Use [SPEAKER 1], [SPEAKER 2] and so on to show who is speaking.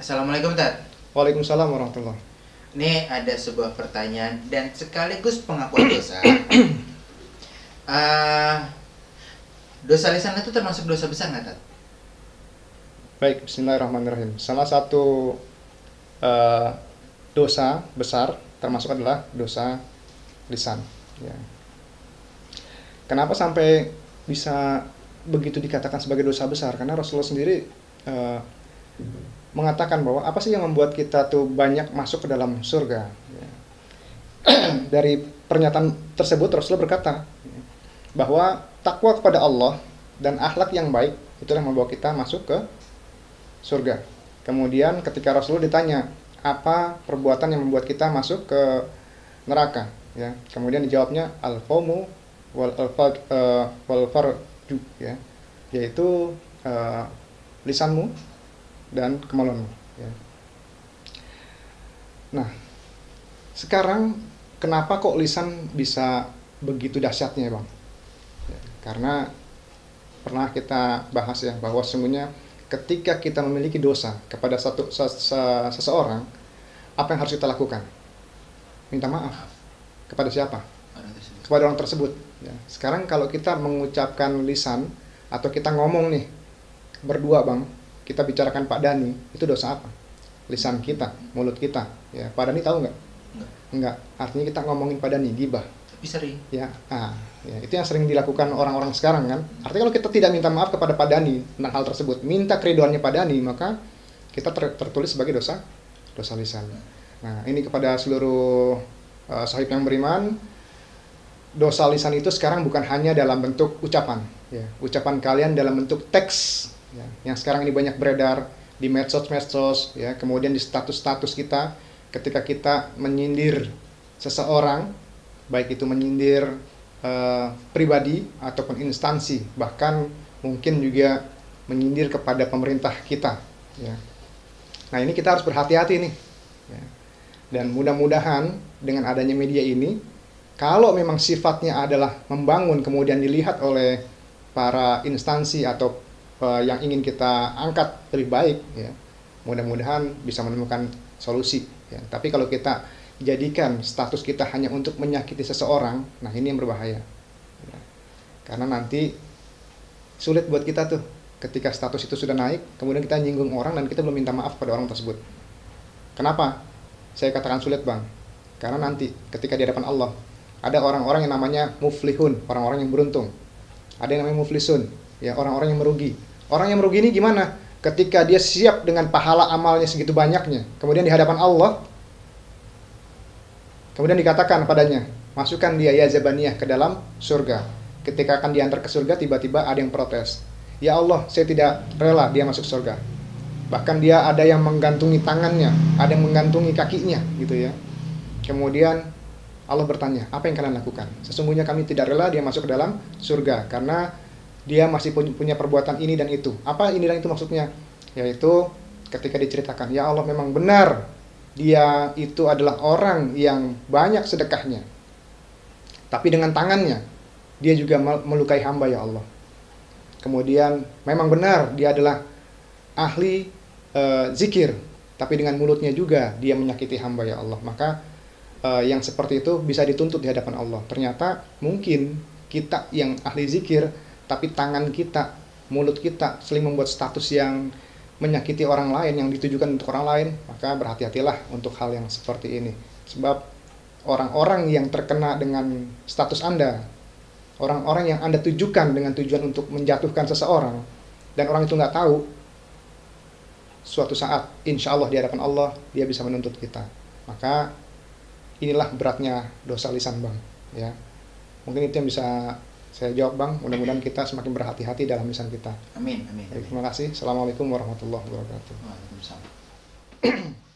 [SPEAKER 1] Assalamualaikum Tat.
[SPEAKER 2] Waalaikumsalam warahmatullah.
[SPEAKER 1] Ini ada sebuah pertanyaan dan sekaligus pengakuan dosa. Eh, Dosa lisan itu termasuk dosa besar nggak Tat?
[SPEAKER 2] Baik, bismillahirrahmanirrahim. Salah satu eh, dosa besar termasuk adalah dosa lisan. Ya. Kenapa sampai bisa begitu dikatakan sebagai dosa besar? Karena Rasulullah sendiri eh, mengatakan bahwa apa sih yang membuat kita tuh banyak masuk ke dalam surga? Ya. Dari pernyataan tersebut Rasulullah berkata bahwa takwa kepada Allah dan akhlak yang baik itulah yang membawa kita masuk ke surga. Kemudian ketika Rasulullah ditanya apa perbuatan yang membuat kita masuk ke neraka, ya. Kemudian dijawabnya al-qawmu wal farju, ya. Yaitu lisanmu dan kemaluanmu, ya. Nah, sekarang kenapa kok lisan bisa begitu dahsyatnya, Bang? Ya, karena pernah kita bahas ya bahwa sesungguhnya ketika kita memiliki dosa kepada seseorang, apa yang harus kita lakukan? Minta maaf. Kepada siapa? Kepada orang tersebut. Ya. Sekarang kalau kita mengucapkan lisan atau kita ngomong nih berdua, Bang, kita bicarakan Pak Dani, itu dosa apa? Lisan kita, mulut kita. Ya, Pak Dani tahu nggak? Enggak. Artinya kita ngomongin Pak Dani, gibah.
[SPEAKER 1] Tapi sering.
[SPEAKER 2] Ya, ya, itu yang sering dilakukan orang-orang sekarang kan. Artinya kalau kita tidak minta maaf kepada Pak Dani tentang hal tersebut, minta keriduannya Pak Dani, maka kita tertulis sebagai dosa lisan. Nah, ini kepada seluruh sahib yang beriman, dosa lisan itu sekarang bukan hanya dalam bentuk ucapan, ya. Ucapan kalian dalam bentuk teks, ya, yang sekarang ini banyak beredar di medsos, ya, kemudian di status-status kita ketika kita menyindir seseorang, baik itu menyindir pribadi ataupun instansi, bahkan mungkin juga menyindir kepada pemerintah kita, ya. Nah, ini kita harus berhati-hati nih, ya. Dan mudah-mudahan dengan adanya media ini, kalau memang sifatnya adalah membangun kemudian dilihat oleh para instansi atau yang ingin kita angkat lebih baik, ya, mudah-mudahan bisa menemukan solusi, ya. Tapi kalau kita jadikan status kita hanya untuk menyakiti seseorang, nah ini yang berbahaya, ya. Karena nanti sulit buat kita tuh ketika status itu sudah naik, kemudian kita nyinggung orang dan kita belum minta maaf pada orang tersebut. Kenapa saya katakan sulit, Bang? Karena nanti ketika di hadapan Allah ada orang-orang yang namanya muflihun, orang-orang yang beruntung. Ada yang namanya muflisun, ya, orang-orang yang merugi. Orang yang merugi ini gimana? Ketika dia siap dengan pahala amalnya segitu banyaknya, kemudian di hadapan Allah, kemudian dikatakan padanya, masukkan dia ya Zabaniyah ke dalam surga. Ketika akan diantar ke surga, tiba-tiba ada yang protes. Ya Allah, saya tidak rela dia masuk surga. Bahkan dia ada yang menggantungi tangannya, ada yang menggantungi kakinya, gitu ya. Kemudian Allah bertanya, apa yang kalian lakukan? Sesungguhnya kami tidak rela dia masuk ke dalam surga karena dia masih punya perbuatan ini dan itu. Apa ini dan itu maksudnya? Yaitu ketika diceritakan, ya Allah, memang benar dia itu adalah orang yang banyak sedekahnya, tapi dengan tangannya dia juga melukai hamba, ya Allah. Kemudian memang benar dia adalah ahli zikir, tapi dengan mulutnya juga dia menyakiti hamba, ya Allah. Maka yang seperti itu bisa dituntut di hadapan Allah. Ternyata mungkin kita yang ahli zikir, tapi tangan kita, mulut kita seling membuat status yang menyakiti orang lain, yang ditujukan untuk orang lain. Maka berhati-hatilah untuk hal yang seperti ini. Sebab orang-orang yang terkena dengan status Anda, orang-orang yang Anda tujukan dengan tujuan untuk menjatuhkan seseorang, dan orang itu nggak tahu, suatu saat insya Allah di hadapan Allah dia bisa menuntut kita. Maka inilah beratnya dosa lisan, Bang, ya. Mungkin itu yang bisa saya jawab, Bang. Mudah-mudahan kita semakin berhati-hati dalam lisan kita.
[SPEAKER 1] Amin, amin.
[SPEAKER 2] Terima kasih. Assalamualaikum warahmatullahi wabarakatuh.
[SPEAKER 1] Waalaikumsalam.